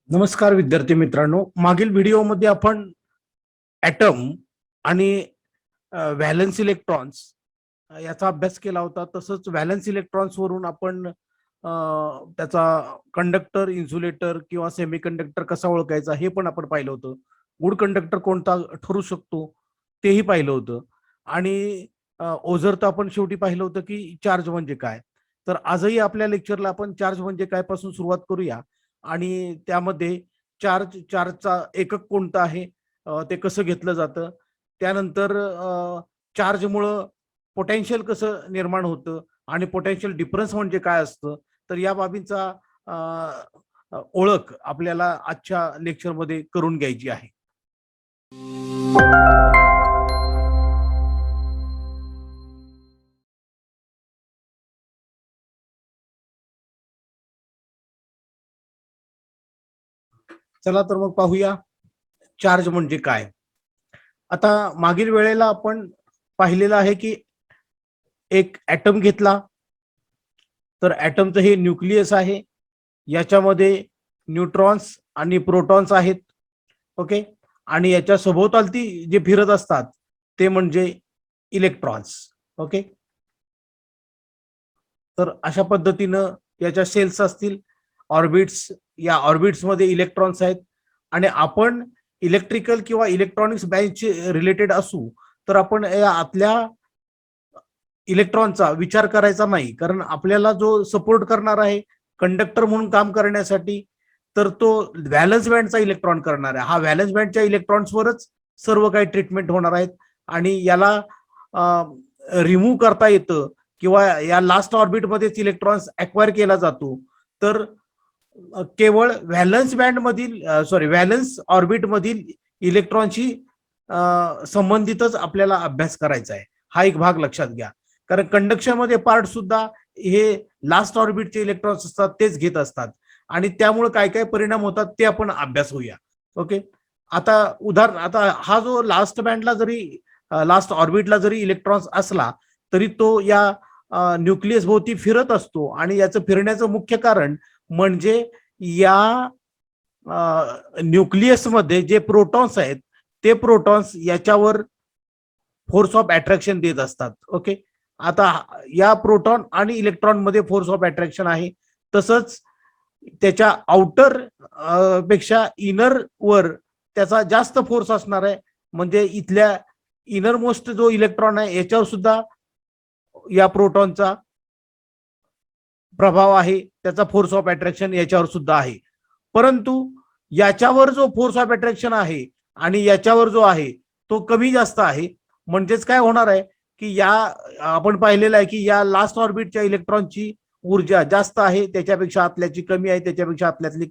नमस्कार विद्यार्थी मित्रांनो, मागील व्हिडिओमध्ये आपण ॲटम आणि व्हॅलन्स इलेक्ट्रॉन्स याचा अभ्यास केला होता. तसंच व्हॅलन्स इलेक्ट्रॉन्स वरून आपण त्याचा कंडक्टर, इन्सुलेटर किंवा सेमीकंडक्टर कसा ओळखायचा हे पण आपण पाहिलं होतं. गुड कंडक्टर कोणता ठरू शकतो तेही पाहिलं होतं. आणि ओझर तर आपण शेवटी पाहिलं होतं की चार्ज म्हणजे काय. तर आजही आपल्या लेक्चरला आपण चार्ज म्हणजे काय पासून सुरुवात करूया. आणि त्यामध्ये चार्जचा एकक कोणता आहे, ते कसं घेतलं जातं, त्यानंतर चार्जमुळं पोटेन्शियल कसं निर्माण होतं आणि पोटेन्शियल डिफरन्स म्हणजे काय असतं. तर या बाबींचा अ, ओळख आपल्याला आजच्या लेक्चरमध्ये करून घ्यायची आहे. चला तर मग पाहूया चार्ज म्हणजे काय. आता मागील वेळेला आपण पाहिलेलं आहे की एक ॲटम घेतला, तर ॲटमचं हे न्यूक्लियस आहे. याच्यामध्ये न्यूट्रॉन्स आणि प्रोटॉन्स आहेत. ओके. आणि याच्या सभोवतालती जे फिरत असतात ते म्हणजे इलेक्ट्रॉन्स. ओके. तर अशा पद्धतीनं याच्या सेल्स असतील, ऑर्बिट्स. या ऑर्बिट्समध्ये इलेक्ट्रॉन्स आहेत. आणि आपण इलेक्ट्रिकल किंवा इलेक्ट्रॉनिक्स ब्रँचचे रिलेटेड असू तर आपण या आतल्या इलेक्ट्रॉनचा विचार करायचा नाही, कारण आपल्याला जो सपोर्ट करणार आहे कंडक्टर म्हणून काम करण्यासाठी, तर तो व्हॅलन्स बँडचा इलेक्ट्रॉन करणार आहे. हा व्हॅलन्स बँडच्या इलेक्ट्रॉन्सवरच सर्व काही ट्रीटमेंट होणार आहेत. आणि याला रिमूव्ह करता येतं किंवा या लास्ट ऑर्बिटमध्येच इलेक्ट्रॉन्स अक्वायर केला जातो. तर केवळ व्हॅलन्स बँड मधील व्हॅलन्स ऑर्बिट मधील इलेक्ट्रॉनशी संबंधितच आपल्याला अभ्यास करायचा आहे. हा एक भाग लक्षात घ्या, कारण कंडक्शन मध्ये पार्ट सुद्धा हे लास्ट ऑर्बिटचे इलेक्ट्रॉन्स असतात तेच घेत असतात. आणि त्यामुळे काय काय परिणाम होतात ते आपण अभ्यास होऊया. ओके. आता हा जो लास्ट बँडला जरी लास्ट ऑर्बिटला जरी इलेक्ट्रॉन्स असला तरी तो या न्यूक्लियस भोवती फिरत असतो. आणि याचं फिरण्याचं मुख्य कारण म्हणजे या न्यूक्लियसमध्ये जे प्रोटॉन्स आहेत ते प्रोटॉन्स याच्यावर फोर्स ऑफ अट्रॅक्शन देत असतात. ओके. आता या प्रोटॉन आणि इलेक्ट्रॉन मध्ये फोर्स ऑफ अट्रॅक्शन आहे. तसंच त्याच्या आउटर पेक्षा इनर वर त्याचा जास्त फोर्स असणार आहे. म्हणजे इथल्या इनर मोस्ट जो इलेक्ट्रॉन आहे याच्यावर सुद्धा या प्रोटॉनचा प्रभाव आहे, त्याचा फोर्स ऑफ अट्रॅक्शन याच्यावर सुद्धा आहे. परंतु याच्यावर जो फोर्स ऑफ अट्रॅक्शन आहे आणि याच्यावर जो आहे तो कमी जास्त आहे. म्हणजेच काय होणार आहे की या आपण पाहिलेलं आहे की या लास्ट ऑर्बिटच्या इलेक्ट्रॉनची ऊर्जा जास्त आहे, त्याच्यापेक्षा आतल्याची कमी आहे, त्याच्यापेक्षा आतल्यातली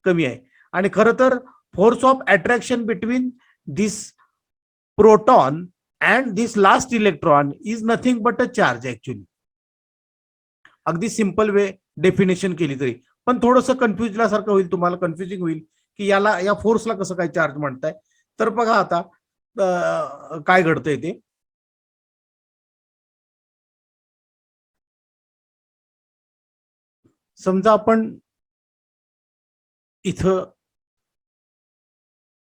कमी आहे. आणि खरं तर force of attraction between this proton and this last electron is nothing but a charge actually. अगदी सिंपल वे डेफिनेशन केली तरी पण थोडंसं कन्फ्युजल्यासारखं होईल, तुम्हाला कन्फ्युजिंग होईल की याला या फोर्सला कसं काय चार्ज म्हणताय. तर बघा आता काय घडतंय ते. समजा आपण इथं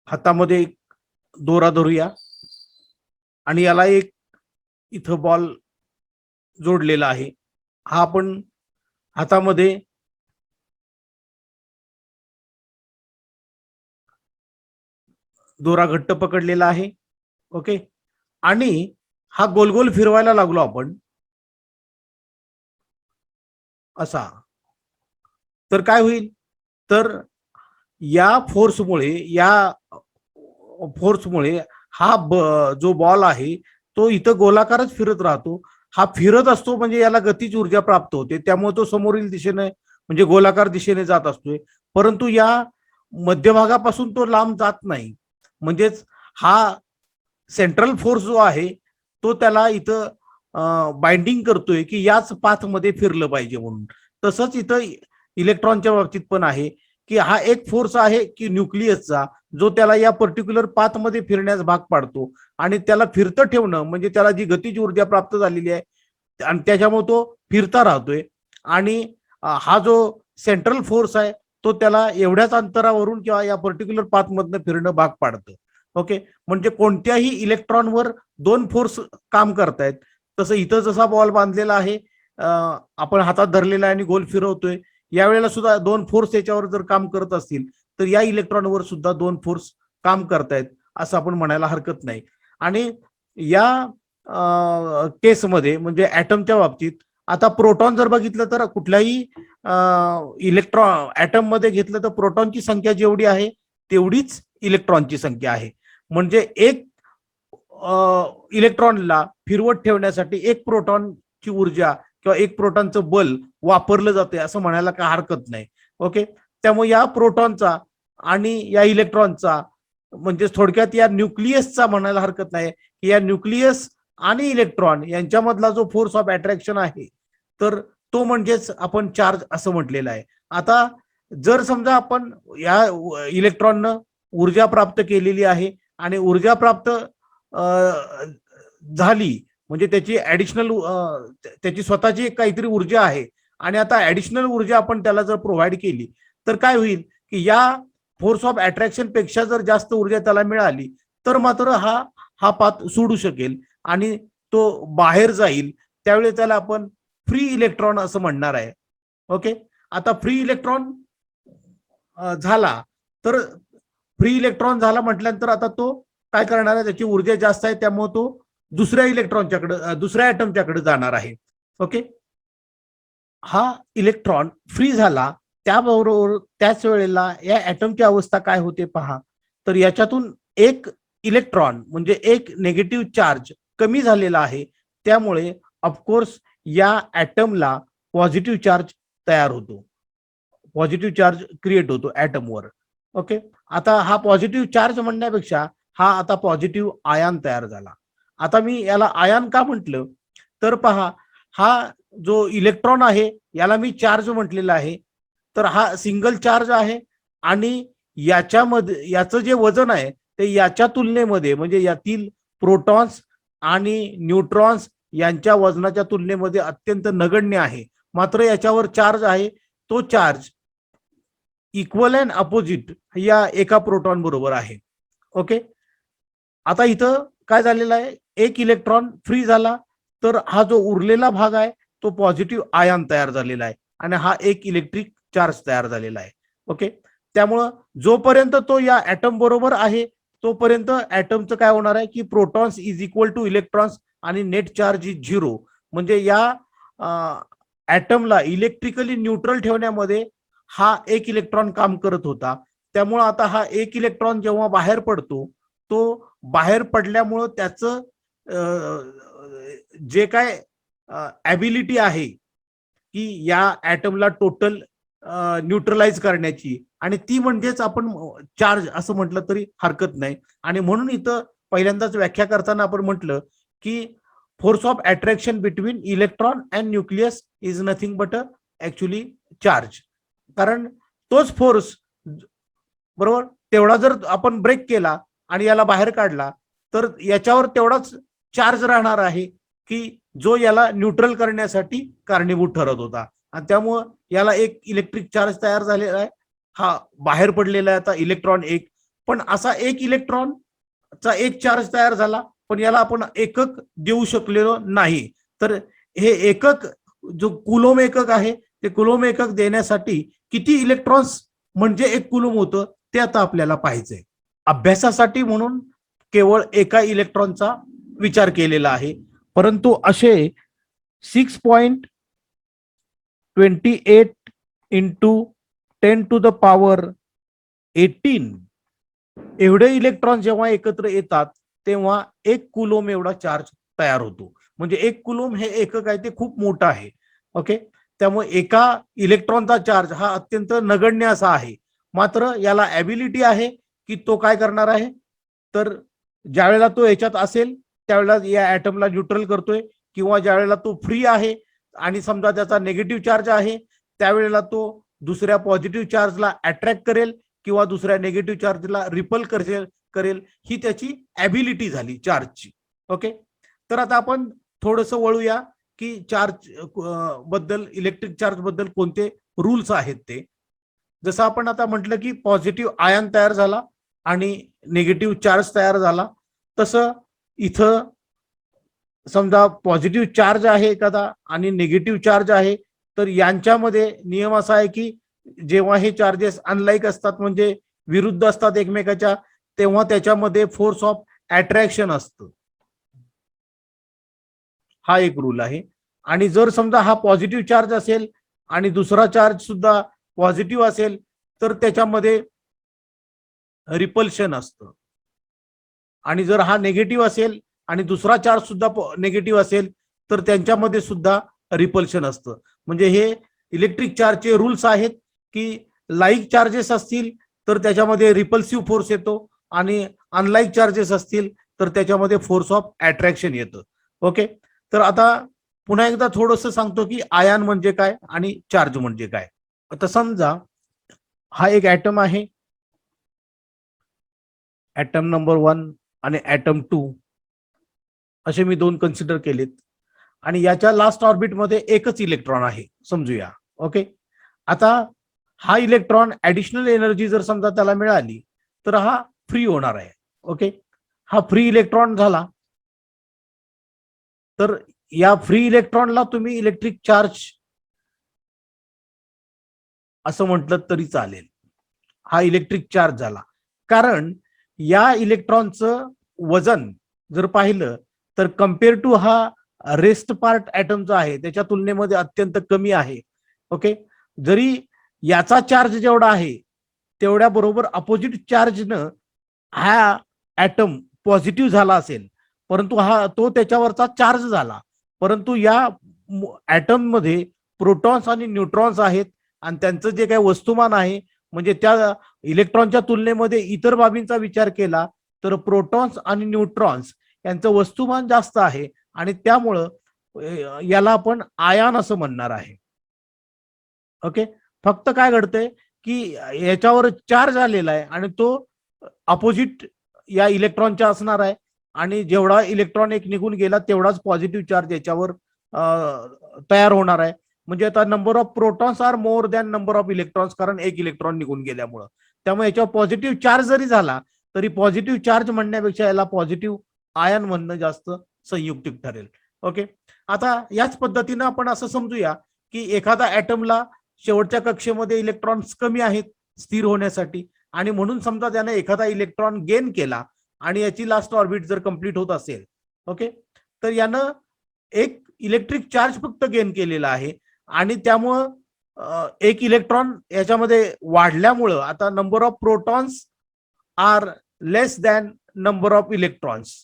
हातामध्ये एक दोरा धरूया आणि याला एक इथं बॉल जोडलेला आहे. हा आपण हातामध्ये दोरा घट्ट पकडलेला आहे. ओके. आणि हा गोल गोल फिरवायला लागलो आपण असा, तर काय होईल. तर या फोर्समुळे हा जो बॉल आहे तो इथं गोलाकारच फिरत राहतो. हा फिरत असतो म्हणजे याला गतीची ऊर्जा प्राप्त होते, त्यामुळे तो समोरील दिशेने म्हणजे गोलाकार दिशेने जात असतोय. परंतु या मध्यभागापासून तो लांब जात नाही. म्हणजेच हा सेंट्रल फोर्स जो आहे तो त्याला इथं बाइंडिंग करतोय की याच पाथमध्ये फिरलं पाहिजे म्हणून. तसंच इथं इलेक्ट्रॉनच्या बाबतीत पण आहे की हा एक फोर्स आहे की न्यूक्लियसचा, जो त्याला या पर्टिक्युलर पाथमध्ये फिरण्यास भाग पाडतो. आणि त्याला फिरतं ठेवणं म्हणजे त्याला जी गतीची ऊर्जा प्राप्त झालेली आहे आणि त्याच्यामुळे तो फिरता राहतोय. आणि हा जो सेंट्रल फोर्स आहे तो त्याला एवढ्याच अंतरावरून किंवा या पर्टिक्युलर पाथमधनं फिरणं भाग पाडतं. ओके, म्हणजे कोणत्याही इलेक्ट्रॉनवर दोन फोर्स काम करतायत. तसं इथं जसा बॉल बांधलेला आहे, आपण हातात धरलेला आहे आणि गोल फिरवतोय, यावेळेला सुद्धा दोन फोर्स त्याच्यावर जर काम करत असतील तर या इलेक्ट्रॉनवर सुद्धा दोन फोर्स काम करतायत असं आपण म्हणायला हरकत नाही. आणि या केसमध्ये म्हणजे ऍटमच्या बाबतीत आता प्रोटॉन जर बघितलं तर कुठल्याही इलेक्ट्रॉन ऍटम मध्ये घेतलं तर प्रोटॉनची संख्या जेवढी आहे तेवढीच इलेक्ट्रॉनची संख्या आहे. म्हणजे एक इलेक्ट्रॉनला फिरवत ठेवण्यासाठी एक प्रोटॉनची ऊर्जा किंवा एक प्रोटॉनचं बल वापरलं जाते असं म्हणायला काय हरकत नाही. ओके, त्यामुळे या प्रोटॉनचा आणि या इलेक्ट्रॉनचा म्हणजे थोडक्यात या न्यूक्लियसचा म्हणायला हरकत नाही की या न्यूक्लियस आणि इलेक्ट्रॉन यांच्यामधला जो फोर्स ऑफ अट्रॅक्शन आहे तर तो म्हणजेच आपण चार्ज असं म्हटलेलं आहे. आता जर समजा आपण या इलेक्ट्रॉननं ऊर्जा प्राप्त केलेली आहे आणि ऊर्जा प्राप्त झाली म्हणजे त्याची ऍडिशनल त्याची स्वतःची एक काहीतरी ऊर्जा आहे आणि आता ऍडिशनल ऊर्जा आपण त्याला जर प्रोव्हाइड केली तर काय होईल की या फोर्स ऑफ अट्रॅक्शन पेक्षा जर जास्त ऊर्जा त्याला मिळाली तर मात्र हा पाथ सोडू शकेल आणि तो बाहेर जाईल. त्यावेळी त्याला आपण फ्री इलेक्ट्रॉन असं म्हणणार आहे. ओके, आता फ्री इलेक्ट्रॉन झाला तर फ्री इलेक्ट्रॉन झाला म्हटल्यानंतर आता तो काय करणार आहे, त्याची ऊर्जा जास्त आहे त्यामुळे तो दुसऱ्या इलेक्ट्रॉनच्याकडे दुसऱ्या ऍटमच्याकडे जाणार आहे. ओके, हा इलेक्ट्रॉन फ्री झाला त्याबरोबर त्याच वेळेला या ऍटमची अवस्था काय होते पहा. तर याच्यातून एक इलेक्ट्रॉन म्हणजे एक निगेटिव्ह चार्ज कमी झालेला आहे. त्यामुळे ऑफकोर्स या ऍटमला पॉझिटिव्ह चार्ज तयार होतो, पॉझिटिव्ह चार्ज क्रिएट होतो ऍटमवर. ओके, आता हा पॉझिटिव्ह चार्ज म्हणण्यापेक्षा हा आता पॉझिटिव्ह आयन तयार झाला. आता मी याला आयन का म्हटलं तर पहा, हा जो इलेक्ट्रॉन आहे याला मी चार्ज म्हटलेला आहे. तर हा सिंगल चार्ज आहे आणि याच्यामध्ये याचं जे वजन आहे ते याच्या तुलनेमध्ये म्हणजे यातील प्रोटॉन्स आणि न्यूट्रॉन्स यांच्या वजनाच्या तुलनेमध्ये अत्यंत नगण्य आहे. मात्र याच्यावर चार्ज आहे, तो चार्ज इक्वल अँड अपोजिट या एका प्रोटॉन बरोबर आहे. ओके, आता इथं काय झालेलं आहे, एक इलेक्ट्रॉन फ्री झाला तर हा जो उरलेला भाग आहे तो पॉझिटिव्ह आयन तयार झालेला आहे आणि हा एक इलेक्ट्रिक चार्ज तयार झालेला आहे. ओके, त्यामुळं जोपर्यंत तो या ऍटम बरोबर आहे तोपर्यंत ऍटमचं काय होणार आहे की protons is equal two electrons आणि नेट चार्ज इज झिरो. म्हणजे या ऍटमला इलेक्ट्रिकली न्यूट्रल ठेवण्यामध्ये हा एक इलेक्ट्रॉन काम करत होता. त्यामुळं आता हा एक इलेक्ट्रॉन जेव्हा बाहेर पडतो तो बाहेर पडल्यामुळं त्याचं जे काय ॲबिलिटी आहे की या ऍटमला टोटल न्यूट्रलाइज करण्याची आणि ती म्हणजेच आपण चार्ज असं म्हटलं तरी हरकत नाही. आणि म्हणून इथं पहिल्यांदाच व्याख्या करताना आपण म्हटलं की force of attraction between electron and nucleus is nothing but actually charge. कारण तोच फोर्स बरोबर तेवढा जर आपण ब्रेक केला आणि याला बाहेर काढला तर याच्यावर तेवढाच चार्ज राहणार आहे की जो याला न्यूट्रल करण्यासाठी कारणीभूत ठरत होता. आणि त्यामुळं याला एक इलेक्ट्रिक चार्ज तयार झालेला आहे. हा बाहेर पडलेला आहे आता इलेक्ट्रॉन एक. पण असा एक इलेक्ट्रॉनचा एक चार्ज तयार झाला पण याला आपण एकक देऊ शकलेलो नाही. तर हे एकक जो कुलोम एकक आहे ते कुलोम एकक देण्यासाठी किती इलेक्ट्रॉन्स म्हणजे एक कुलोम होतं ते आता आपल्याला पाहायचंय. अभ्यासासाठी म्हणून केवळ एका इलेक्ट्रॉनचा विचार केलेला आहे, परंतु असे 6.28 इंटू 10⁻18 एवढे इलेक्ट्रॉन जेव्हा एकत्र येतात तेव्हा एक कुलोम एवढा चार्ज तयार होतो. म्हणजे एक कुलोम हे एकक आहे ते खूप मोठं आहे. ओके, त्यामुळे एका इलेक्ट्रॉनचा चार्ज हा अत्यंत नगण्य असा आहे. मात्र याला ॲबिलिटी आहे की तो काय करणार आहे तर ज्यावेळेला तो याच्यात असेल त्यावेळेला या ऍटमला न्यूट्रल करतोय किंवा ज्यावेळेला तो फ्री आहे आणि समजा त्याचा निगेटिव्ह चार्ज आहे त्यावेळेला तो दुसऱ्या पॉझिटिव्ह चार्जला अट्रॅक्ट करेल किंवा दुसऱ्या निगेटिव्ह चार्जला रिपल करेल. ही त्याची ॲबिलिटी झाली चार्जची. ओके, तर आता आपण थोडंसं वळूया की चार्ज बद्दल इलेक्ट्रिक चार्ज बद्दल कोणते रूल्स आहेत ते. जसं आपण आता म्हटलं की पॉझिटिव्ह आयन तयार झाला आणि निगेटिव्ह चार्ज तयार झाला, तसं इथं समजा पॉझिटिव्ह चार्ज आहे एखादा आणि निगेटिव्ह चार्ज आहे, तर यांच्यामध्ये नियम असा आहे की जेव्हा हे चार्जेस अनलाईक असतात म्हणजे विरुद्ध असतात एकमेकाच्या, तेव्हा त्याच्यामध्ये फोर्स ऑफ अट्रॅक्शन असतं. हा एक रूल आहे. आणि जर समजा हा पॉझिटिव्ह चार्ज असेल आणि दुसरा चार्ज सुद्धा पॉझिटिव्ह असेल, तर त्याच्यामध्ये रिपल्शन असतं. आणि जर हा निगेटिव्ह असेल आणि दुसरा चार्ज सुद्धा निगेटिव्ह असेल, तर त्यांच्यामध्ये सुद्धा रिपल्शन असतं. म्हणजे हे इलेक्ट्रिक चार्जचे रूल्स आहेत की लाईक चार्जेस असतील तर त्याच्यामध्ये रिपल्सिव्ह फोर्स येतो आणि अनलाईक चार्जेस असतील तर त्याच्यामध्ये फोर्स ऑफ अट्रॅक्शन येतं. ओके, तर आता पुन्हा एकदा थोडंसं सांगतो की आयन म्हणजे काय आणि चार्ज म्हणजे काय. आता समजा हा एक ऍटम आहे, ऍटम नंबर 1 आणि ऍटम 2 असे मी दोन कन्सिडर केलेत. आणि याच्या लास्ट ऑर्बिटमध्ये एकच इलेक्ट्रॉन आहे समजूया. ओके, आता हा इलेक्ट्रॉन ऍडिशनल एनर्जी जर समजा त्याला मिळाली तर हा फ्री होणार आहे. ओके, हा फ्री इलेक्ट्रॉन झाला तर या फ्री इलेक्ट्रॉनला तुम्ही इलेक्ट्रिक चार्ज असं म्हटलं तरी चालेल. हा इलेक्ट्रिक चार्ज झाला कारण या इलेक्ट्रॉनचं वजन जर पाहिलं तर कम्पेअर टू हा रेस्ट पार्ट ऍटमचा आहे त्याच्या तुलनेमध्ये अत्यंत कमी आहे. ओके, जरी याचा चार्ज जेवढा आहे तेवढ्या बरोबर अपोजिट चार्जनं हा ऍटम पॉझिटिव्ह झाला असेल, परंतु हा तो त्याच्यावरचा चार्ज झाला, परंतु या ऍटम मध्ये प्रोटॉन्स आणि न्यूट्रॉन्स आहेत आणि त्यांचं जे काही वस्तुमान आहे म्हणजे त्या इलेक्ट्रॉनच्या तुलनेमध्ये इतर बाबींचा विचार केला तर प्रोटॉन्स आणि न्यूट्रॉन्स यांचं वस्तुमान जास्त आहे आणि त्यामुळं याला आपण आयन असं म्हणणार आहे. ओके, फक्त काय घडतंय की याच्यावर चार्ज आलेला आहे आणि तो अपोजिट या इलेक्ट्रॉनच्या असणार आहे आणि जेवढा इलेक्ट्रॉन एक निघून गेला तेवढाच पॉझिटिव्ह चार्ज याच्यावर तयार होणार आहे. म्हणजे आता number of protons are more than number of electrons, कारण एक इलेक्ट्रॉन निघून गेल्यामुळं. त्यामुळे याच्यावर पॉझिटिव्ह चार्ज जरी झाला तरी पॉझिटिव्ह चार्ज म्हणण्यापेक्षा याला पॉझिटिव्ह आयन म्हणणं जास्त संयुक्तिक ठरेल. ओके, आता याच पद्धतीनं आपण असं समजूया की एखादा ऍटमला शेवटच्या कक्षेमध्ये इलेक्ट्रॉन्स कमी आहेत स्थिर होण्यासाठी आणि म्हणून समजा त्याने एखादा इलेक्ट्रॉन गेन केला आणि याची लास्ट ऑर्बिट जर कंप्लीट होत असेल, ओके, तर यानं एक इलेक्ट्रिक चार्ज फक्त गेन केलेला आहे आणि त्यामुळं एक इलेक्ट्रॉन याच्यामध्ये वाढल्यामुळं आता number of protons are less than number of electrons.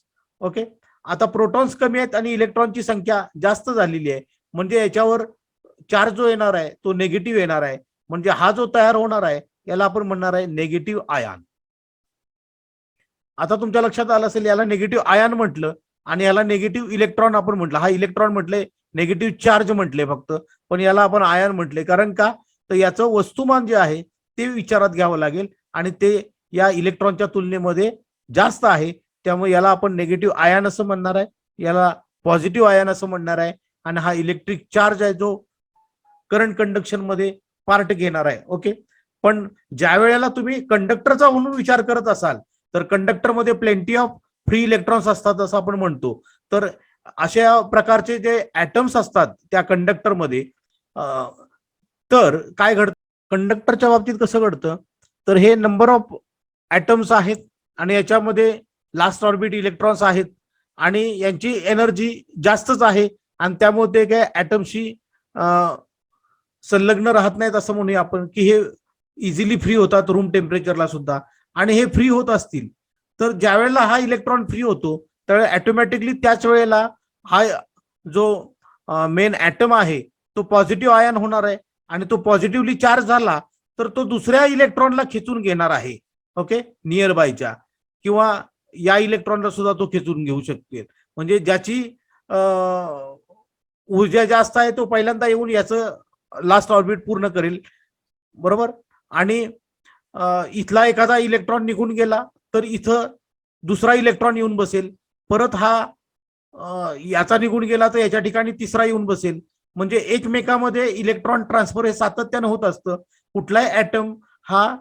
Okay, आता प्रोटॉन्स कमी आहेत आणि इलेक्ट्रॉनची संख्या जास्त झालेली आहे म्हणजे याच्यावर चार्ज जो येणार आहे तो निगेटिव्ह येणार आहे. म्हणजे हा जो तयार होणार आहे याला आपण म्हणणार आहे निगेटिव्ह आयन. आता तुमच्या लक्षात आलं असेल याला निगेटिव्ह आयन म्हटलं आणि याला निगेटिव्ह इलेक्ट्रॉन आपण म्हटलं. हा इलेक्ट्रॉन म्हटले, निगेटिव्ह चार्ज म्हटले फक्त, पण याला आपण आयन म्हटले कारण का तर याचं वस्तुमान जे आहे ते विचारात घ्यावं लागेल आणि ते या इलेक्ट्रॉनच्या तुलनेमध्ये जास्त आहे. त्यामुळे याला आपण निगेटिव्ह आयन असं म्हणणार आहे, याला पॉझिटिव्ह आयन असं म्हणणार आहे आणि हा इलेक्ट्रिक चार्ज आहे जो करंट कंडक्शन मध्ये पार्ट घेणार आहे. ओके, पण ज्या वेळेला तुम्ही कंडक्टरचा म्हणून विचार करत असाल तर कंडक्टरमध्ये प्लेंटी ऑफ फ्री इलेक्ट्रॉन्स असतात असं आपण म्हणतो. तर अशा प्रकारचे जे ऍटम्स असतात त्या कंडक्टरमध्ये, तर काय घडतं कंडक्टरच्या बाबतीत कसं घडतं तर हे नंबर ऑफ ऍटम्स आहेत आणि याच्यामध्ये लास्ट ऑर्बिट इलेक्ट्रॉन्स आहेत आणि यांची एनर्जी जास्तच आहे आणि त्यामुळे ते काय ऍटमशी संलग्न राहत नाहीत असं म्हणूया आपण की हे इझिली फ्री होतात रूम टेम्परेचरला सुद्धा. आणि हे फ्री होत असतील तर ज्या वेळेला हा इलेक्ट्रॉन फ्री होतो त्यावेळेला ऑटोमॅटिकली त्याच वेळेला हा जो मेन ऍटम आहे तो पॉझिटिव्ह आयन होणार आहे आणि तो पॉझिटिव्हली चार्ज झाला तर तो दुसऱ्या इलेक्ट्रॉनला खेचून घेणार आहे. ओके, नियर बायच्या किंवा या इलेक्ट्रॉनला सुद्धा तो खेचून घेऊ शकते. म्हणजे ज्याची ऊर्जा जास्त आहे तो पहिल्यांदा येऊन याचं लास्ट ऑर्बिट पूर्ण करेल, बरोबर. आणि इथला एखादा इलेक्ट्रॉन निघून गेला तर इथं दुसरा इलेक्ट्रॉन येऊन बसेल, परत हा याचा निघून गेला तर याच्या ठिकाणी तिसरा येऊन बसेल. म्हणजे एकमेकामध्ये इलेक्ट्रॉन ट्रान्सफर हे सातत्यानं होत असतं कुठलाही ऍटम हा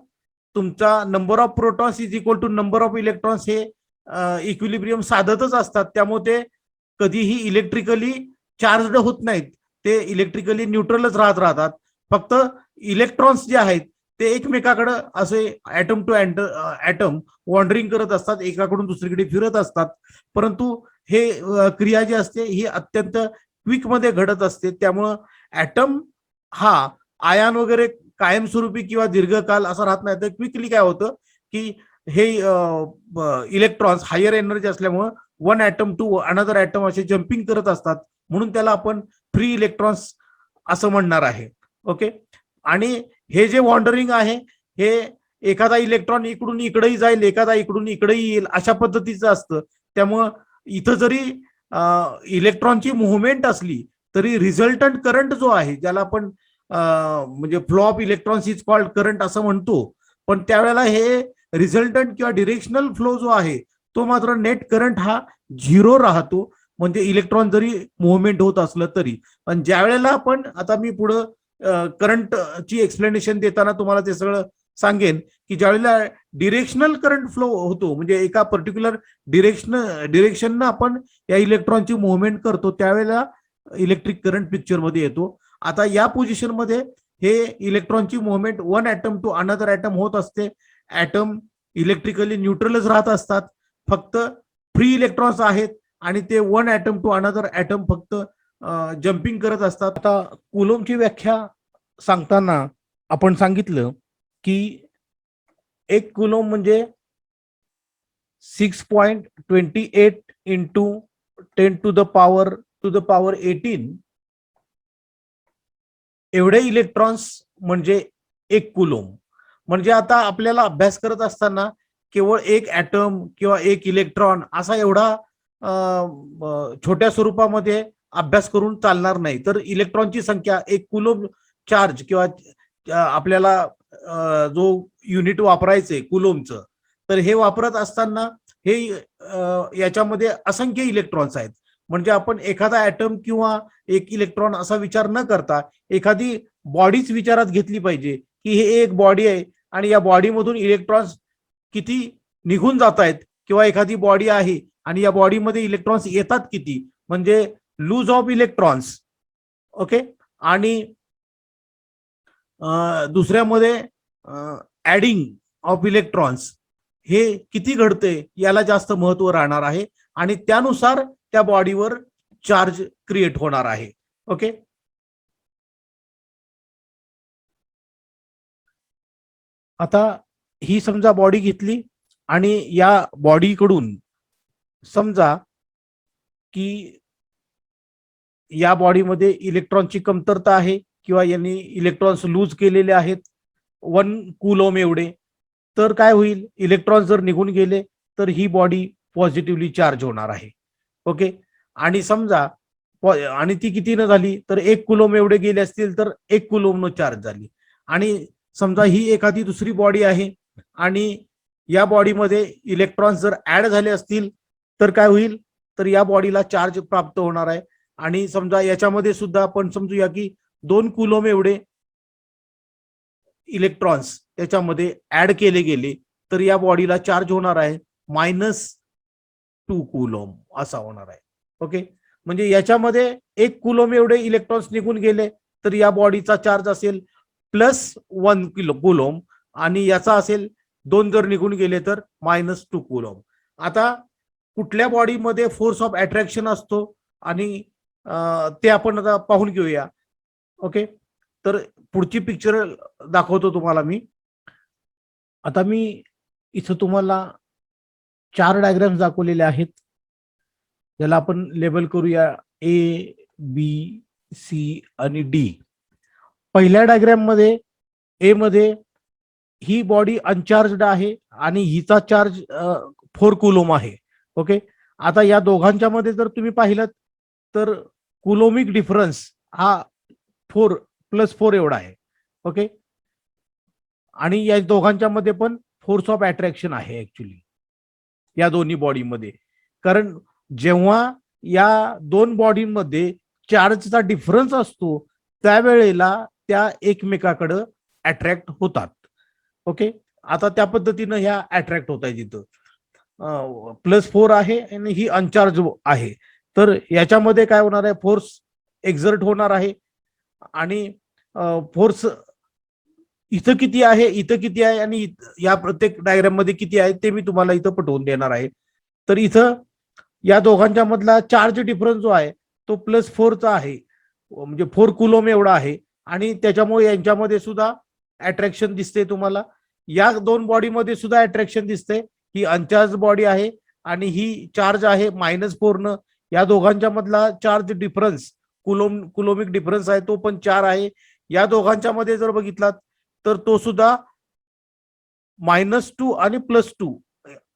तुमचा number of protons is equal to number of electrons हे इक्विलिब्रियम साधतच असतात, त्यामुळे ते कधीही इलेक्ट्रिकली चार्जड होत नाहीत, ते इलेक्ट्रिकली न्यूट्रलच राहतात. फक्त इलेक्ट्रॉन्स जे आहेत ते एकमेकाकडे असे ऍटम टू ऍटम वॉन्डरिंग करत असतात, एकाकडून दुसरीकडे फिरत असतात. परंतु हे क्रिया जी असते ही अत्यंत क्विक मध्ये घडत असते, त्यामुळं ऍटम हा आयन वगैरे कायमस्वरूपी किंवा दीर्घकाल असं राहत नाही. तर क्विकली काय होतं की हे इलेक्ट्रॉन्स हायर एनर्जी असल्यामुळं one atom to another atom असे जम्पिंग करत असतात, म्हणून त्याला आपण फ्री इलेक्ट्रॉन्स असं म्हणणार आहे. ओके. आणि हे जे वॉन्डरिंग आहे हे एखादा इलेक्ट्रॉन इकडून इकडेही जाईल, एखादा इकडून इकडेही येईल, अशा पद्धतीचं असतं. त्यामुळं इथं जरी इलेक्ट्रॉनची मुव्हमेंट असली तरी रिझल्टंट करंट जो आहे, ज्याला आपण म्हणजे flow of electrons is called current असं म्हणतो, पण त्यावेळेला हे रिझल्टंट किंवा डिरेक्शनल फ्लो जो आहे तो मात्र नेट करंट हा 0 राहतो, म्हणजे इलेक्ट्रॉन जरी मुव्हमेंट होत असलं तरी. पण ज्या वेळेला आपण, आता मी पुढं करंटची एक्सप्लेनेशन देताना तुम्हाला ते सगळं सांगेन की ज्यावेळेला डिरेक्शनल करंट फ्लो होतो, म्हणजे एका पर्टिक्युलर डिरेक्शननं आपण या इलेक्ट्रॉनची मुव्हमेंट करतो, त्यावेळेला इलेक्ट्रिक करंट पिक्चरमध्ये येतो. आता या पोझिशनमध्ये हे इलेक्ट्रॉनची movement one atom to another atom होत असते. ऍटम इलेक्ट्रिकली न्यूट्रलच राहत असतात, फक्त फ्री इलेक्ट्रॉन्स आहेत आणि ते one atom to another atom फक्त जम्पिंग करत असतात. आता कुलोम्बची व्याख्या सांगताना आपण सांगितलं की एक कुलोम्ब म्हणजे 6.28 इंटू 10 टू द पॉवर 18 एवढे इलेक्ट्रॉन्स म्हणजे एक कुलोम्ब. म्हणजे आता आपल्याला अभ्यास करत असताना केवळ एक ऍटम किंवा एक इलेक्ट्रॉन असा एवढा छोट्या स्वरूपामध्ये अभ्यास करून चालणार नाही. तर इलेक्ट्रॉनची संख्या, एक कुलोम्ब चार्ज किंवा आपल्याला जो युनिट वापरायचंय कुलोम्बचं, तर हे वापरत असताना हे याच्यामध्ये असंख्य इलेक्ट्रॉन्स आहेत. म्हणजे आपण एखादा ऍटम किंवा एक इलेक्ट्रॉन असा विचार न करता एखादी बॉडीच विचारात घेतली पाहिजे की हे एक बॉडी आहे आणि या बॉडीमधून इलेक्ट्रॉन्स किती निघून जात आहेत, किंवा एखादी बॉडी आहे आणि या बॉडीमध्ये इलेक्ट्रॉन्स येतात किती, म्हणजे लूज ऑफ इलेक्ट्रॉन्स. ओके. आणि दुसऱ्यामध्ये ऍडिंग ऑफ इलेक्ट्रॉन्स हे किती घडते याला जास्त महत्व राहणार आहे आणि त्यानुसार त्या बॉडीवर चार्ज क्रिएट होणार आहे. ओके. आता ही समजा बॉडी घेतली आणि या बॉडीकडून समजा की या बॉडीमध्ये इलेक्ट्रॉनची कमतरता आहे किंवा यांनी इलेक्ट्रॉन्स लूज केलेले आहेत 1 कुलोम एवढे, तर काय होईल, इलेक्ट्रॉन जर निघून गेले तर ही बॉडी पॉझिटिव्हली चार्ज होणार आहे. ओके. आणि समजा आणि ती किती न झाली तर 1 कुलोम एवढे गेले असतील तर 1 कुलोम न चार्ज झाली. आणि समजा ही एखादी दुसरी बॉडी आहे आणि या बॉडीमध्ये इलेक्ट्रॉन्स जर ऍड झाले असतील तर काय होईल, तर या बॉडीला चार्ज प्राप्त होणार आहे. आणि समजा याच्यामध्ये सुद्धा आपण समजूया की 2 कुलोम एवढे इलेक्ट्रॉन्स त्याच्यामध्ये ऍड केले गेले तर या बॉडीला चार्ज होणार आहे -2 कुलोम असा होणार आहे. ओके. म्हणजे याच्यामध्ये 1 कुलोम एवढे इलेक्ट्रॉन्स निघून गेले तर या बॉडीचा चार्ज असेल +1 कुलोम आणि याचा असेल 2 जर निघून गेले तर -2 कुलोम. आता कुठल्या बॉडीमध्ये फोर्स ऑफ अट्रॅक्शन असतो आणि ते आपण आता पाहून घेऊया. ओके. तर पुढची पिक्चर दाखवतो तुम्हाला मी. आता मी इथं तुम्हाला 4 डायग्राम्स दाखवलेले आहेत, ज्याला आपण लेबल करूया A, B, C आणि D. पहिल्या डायग्राम मध्ये ए मध्ये ही बॉडी अनचार्जड आहे आणि हिचा चार्ज 4 कुलोम आहे. ओके. आता या दोघांच्या मध्ये जर तुम्ही पाहिलं तर कुलोमिक डिफरन्स हा 4 + 4 एवढा आहे. ओके. आणि या दोघांच्या मध्ये पण फोर्स ऑफ अट्रॅक्शन आहे ऍक्च्युली या दोन्ही बॉडीमध्ये, कारण जेव्हा या दोन बॉडीमध्ये चार्जचा डिफरन्स असतो त्यावेळेला त्या एकमेकाकडे अट्रॅक्ट होतात. ओके, आता त्या पद्धतीनं ह्या अट्रॅक्ट होत आहे तिथं +4 आहे आणि ही अनचार्ज आहे. तर याच्यामध्ये काय होणार आहे, फोर्स एक्झर्ट होणार आहे आणि फोर्स इथं किती आहे, इथं किती आहे आणि या प्रत्येक डायग्राम मध्ये किती आहे ते मी तुम्हाला इथं पटवून देणार आहे. तर इथं या दोघांच्या मधला चार्ज डिफरन्स जो आहे तो +4चा आहे, म्हणजे 4 कुलोम एवढा आहे आणि त्याच्यामुळे यांच्यामध्ये सुद्धा अट्रॅक्शन दिसते तुम्हाला. या दोन बॉडीमध्ये सुद्धा अट्रॅक्शन दिसते. ही अनचार्ज बॉडी आहे आणि ही चार्ज आहे -4 न. या दोघांच्या मधला चार्ज डिफरन्स कुलोमिक डिफरन्स आहे तो पण 4 आहे. या दोघांच्या मध्ये जर बघितलात तर तो सुद्धा -2 आणि +2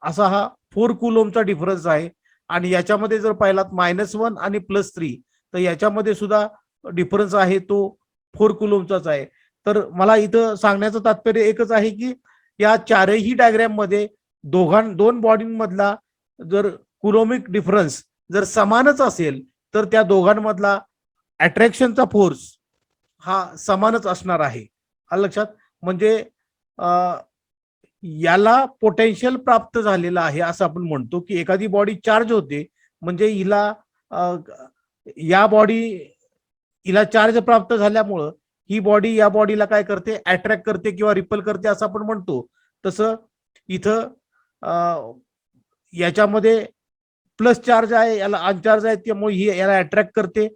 असा हा 4 कुलोमचा डिफरन्स आहे. आणि याच्यामध्ये जर पाहिलात -1 आणि +3 तर याच्यामध्ये सुद्धा डिफरन्स आहे तो 4 कुलोमचाच आहे. तर मला इथं सांगण्याचं तात्पर्य एकच आहे की या चारही डायग्राम मध्ये दोन बॉडींमधला जर कुलोमिक डिफरन्स जर समानच असेल तर त्या दोघांमधला अट्रॅक्शनचा फोर्स हा समानच असणार आहे. लक्षात, म्हणजे याला पोटेन्शियल प्राप्त झालेला आहे असं आपण म्हणतो की एखादी बॉडी चार्ज होते म्हणजे हिला हिला चार्ज प्राप्त झाल्यामुळं ही बॉडी या बॉडीला काय करते, अट्रॅक्ट करते किंवा रिपल करते असं आपण म्हणतो. तसं इथं याच्यामध्ये प्लस चार्ज आहे, याला अनचार्ज आहे, त्यामुळे ही याला अट्रॅक्ट करते.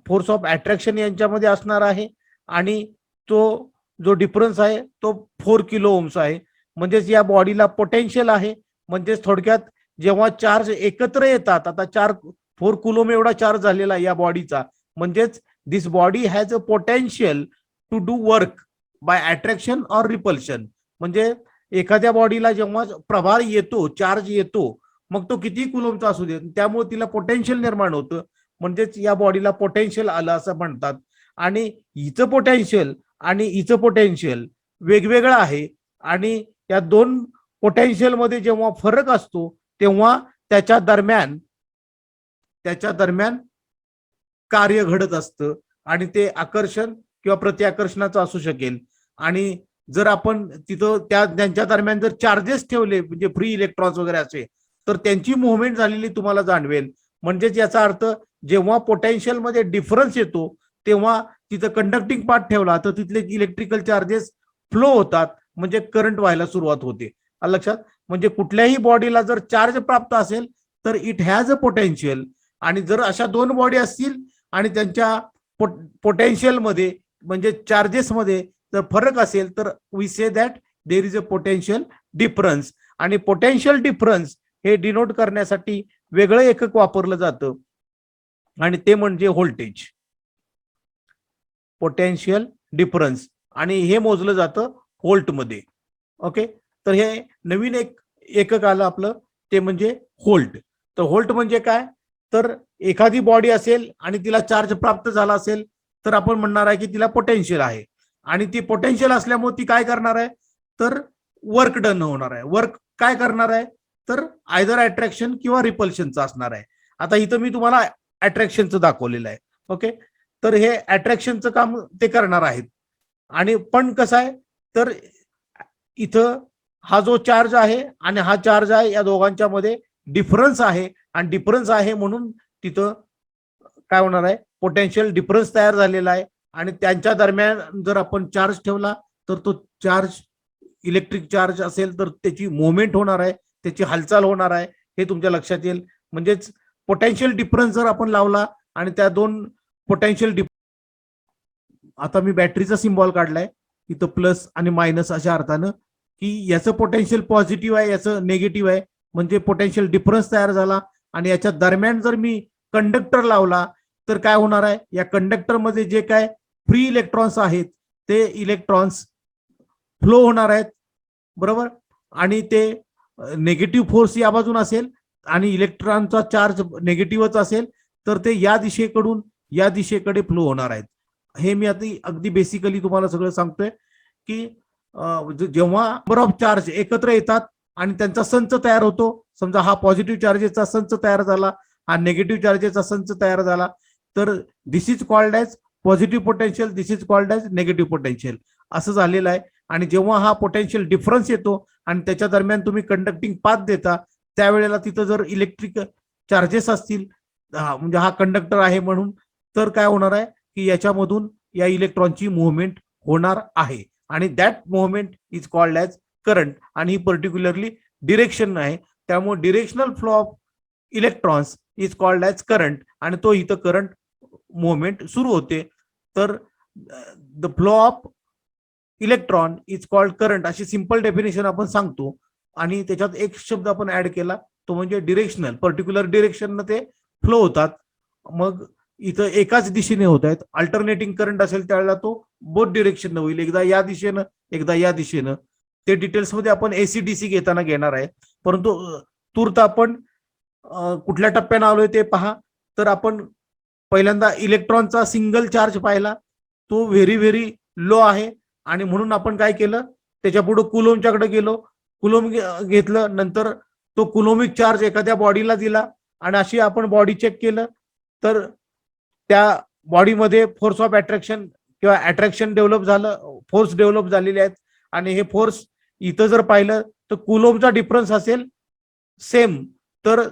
फोर्स ऑफ अट्रॅक्शन यांच्यामध्ये असणार आहे आणि तो जो डिफरन्स आहे तो 4 किलो ओम्स आहे. म्हणजेच या बॉडीला पोटेन्शियल आहे. म्हणजेच थोडक्यात जेव्हा चार्ज एकत्र येतात, आता 4 कुलोम एवढा चार्ज झालेला या बॉडीचा, म्हणजेच this body has a potential to do work by attraction or repulsion. म्हणजे एखाद्या बॉडीला जेव्हा प्रभार येतो, चार्ज येतो, मग तो किती कुलोमचा असू दे, त्यामुळे तिला पोटेन्शियल निर्माण होतं. म्हणजेच या बॉडीला पोटेन्शियल आलं असं म्हणतात. आणि हिचं पोटेन्शियल आणि हिचं पोटेन्शियल वेगवेगळं आहे आणि या दोन पोटेन्शियल मध्ये जेव्हा फरक असतो तेव्हा त्याच्या दरम्यान कार्य घडत असतं आणि ते आकर्षण किंवा प्रतिआकर्षणाचं असू शकेल. आणि जर आपण तिथं त्यांच्या दरम्यान जर चार्जेस ठेवले म्हणजे फ्री इलेक्ट्रॉन्स वगैरे असे तर त्यांची मुवमेंट झालेली तुम्हाला जाणवेल. म्हणजेच याचा अर्थ जेव्हा पोटेन्शियल मध्ये डिफरन्स येतो तेव्हा तिथं कंडक्टिंग पार्ट ठेवला तर तिथले इलेक्ट्रिकल चार्जेस फ्लो होतात, म्हणजे करंट व्हायला सुरुवात होते. लक्षात, म्हणजे कुठल्याही बॉडीला जर चार्ज प्राप्त असेल तर इट हॅज अ पोटेन्शियल. आणि जर अशा दोन बॉडी असतील आणि त्यांच्या पोटेन्शियल मध्ये म्हणजे चार्जेस मध्ये जर फरक असेल तर we say that there is a potential difference. आणि पोटेन्शियल डिफरन्स हे डिनोट करण्यासाठी वेगळं एकक वापरलं जातं आणि ते म्हणजे व्होल्टेज, पोटेन्शियल डिफरन्स, आणि हे मोजलं जातं व्होल्टमध्ये. ओके, तर हे नवीन एकक आलं आपलं ते म्हणजे व्होल्ट. तर व्होल्ट म्हणजे काय, तर एखादी बॉडी असेल आणि तिला चार्ज प्राप्त झाला असेल तर आपण म्हणणार आहे की तिला पोटेन्शियल आहे आणि ती पोटेन्शियल असल्यामुळे ती काय करणार आहे तर वर्क डन होणार आहे. वर्क काय करणार आहे तर आयदर अट्रॅक्शन किंवा रिपल्शनचं असणार आहे. आता इथं मी तुम्हाला अट्रॅक्शनचं दाखवलेलं आहे. ओके, तर हे अट्रॅक्शनचं काम ते करणार आहेत. आणि पण कसं आहे तर इथं हा जो चार्ज आहे आणि हा चार्ज आहे या दोघांच्या मध्ये डिफरन्स आहे आणि डिफरन्स आहे म्हणून तिथं काय होणार आहे पोटेन्शियल डिफरन्स तयार झालेला आहे. आणि त्यांच्या दरम्यान जर आपण चार्ज ठेवला तर तो चार्ज इलेक्ट्रिक चार्ज असेल तर त्याची मुवमेंट होणार आहे, त्याची हालचाल होणार आहे, हे तुमच्या लक्षात येईल. म्हणजेच पोटेन्शियल डिफरन्स जर आपण लावला आणि त्या दोन पोटेन्शियल आता मी बॅटरीचा सिम्बॉल काढलाय इथं प्लस आणि मायनस अशा अर्थानं की याचं पोटेन्शियल पॉझिटिव्ह आहे, याचं निगेटिव्ह आहे, म्हणजे पोटेन्शियल डिफरन्स तयार झाला. आणि याच्या दरम्यान जर मी कंडक्टर लावला तर काय होणार आहे, या कंडक्टर मध्ये जे काय फ्री इलेक्ट्रॉन्स आहेत ते इलेक्ट्रॉन्स फ्लो होणार आहेत, बरोबर. आणि ते नेगेटिव्ह फोर्स या बाजून असेल आणि इलेक्ट्रॉनचा चार्ज नेगेटिव्हच असेल तर ते या दिशेकडून या दिशेकडे फ्लो होणार आहेत. हे मी आता अगदी बेसिकली तुम्हाला सगळं सांगतोय की जेव्हा नंबर ऑफ चार्ज एकत्र येतात आणि त्यांचा संच तयार होतो, समजा हा पॉझिटिव्ह चार्जेसचा संच तयार झाला, हा निगेटिव्ह चार्जेसचा संच तयार झाला, तर this is called as positive potential, this is called as negative potential. असं झालेलं आहे. आणि जेव्हा हा पोटेन्शियल डिफरन्स येतो आणि त्याच्या दरम्यान तुम्ही कंडक्टिंग पाथ देता, त्यावेळेला तिथं जर इलेक्ट्रिक चार्जेस असतील, म्हणजे हा कंडक्टर आहे म्हणून, तर काय होणार आहे की याच्यामधून या इलेक्ट्रॉनची मुव्हमेंट होणार आहे आणि that movement is called as current. आणि ही पर्टिक्युलरली डिरेक्शन आहे, त्यामुळे directional flow of electrons is called as current, आणि तो इथं करंट मुव्हमेंट सुरू होते. तर the flow of electron is called current, अशी सिंपल डेफिनेशन आपण सांगतो. आणि त्याच्यात एक शब्द आपण ऍड केला, तो म्हणजे डिरेक्शनल. पर्टिक्युलर डिरेक्शन ते फ्लो होतात. मग इथं एकाच दिशेने होत आहेत. अल्टरनेटिंग करंट असेल त्यावेळेला तो बोथ डिरेक्शन होईल, एकदा या दिशेनं एकदा या दिशेनं. ते डिटेल्समध्ये आपण एसीडीसी घेताना घेणार आहे. परंतु तूर्त आपण कुठल्या टप्प्यानं आलोय ते पहा. तर आपण पहिल्यांदा इलेक्ट्रॉनचा सिंगल चार्ज पाहिला, तो व्हेरी व्हेरी लो आहे. आणि म्हणून आपण काय केलं, त्याच्या पुढे कुलोमच्याकडे गेलो, कुलोम घेतलं. नंतर तो कुलोमिक चार्ज एखाद्या बॉडीला दिला आणि अशी आपण बॉडी चेक केलं, तर त्या बॉडीमध्ये फोर्स ऑफ अट्रॅक्शन किंवा अट्रॅक्शन डेव्हलप झालं, फोर्स डेव्हलप झालेले आहेत. आणि हे फोर्स इथं जर पाहिलं तर कुलोमचा डिफरन्स असेल सेम, तर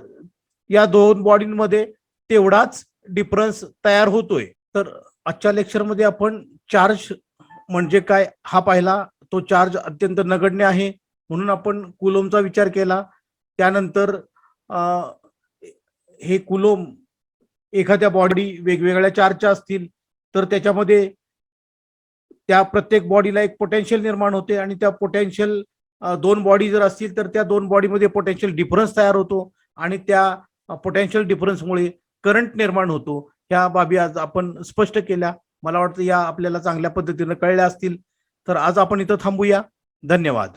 या दोन बॉडींमध्ये तेवढाच डिफरन्स तयार होतोय. तर आजच्या लेक्चरमध्ये आपण चार्ज म्हणजे काय हा पाहिला. तो चार्ज अत्यंत नगण्य आहे म्हणून आपण कुलोमचा विचार केला. त्यानंतर हे कुलोम एखाद्या बॉडी वेगवेगळ्या चार्जच्या असतील तर त्याच्यामध्ये त्या प्रत्येक बॉडीला एक पोटेन्शियल निर्माण होते, आणि त्या पोटेन्शियल दोन बॉडी जर असतील तर त्या दोन बॉडीमध्ये पोटेन्शियल डिफरन्स तयार होतो, आणि त्या पोटेन्शियल डिफरन्समुळे करंट निर्माण होतो. ह्या बाबी आज आपण स्पष्ट केल्या. मला वाटतं या आपल्याला चांगल्या पद्धतीने कळल्या असतील. तर आज आपण इथं थांबूया. धन्यवाद.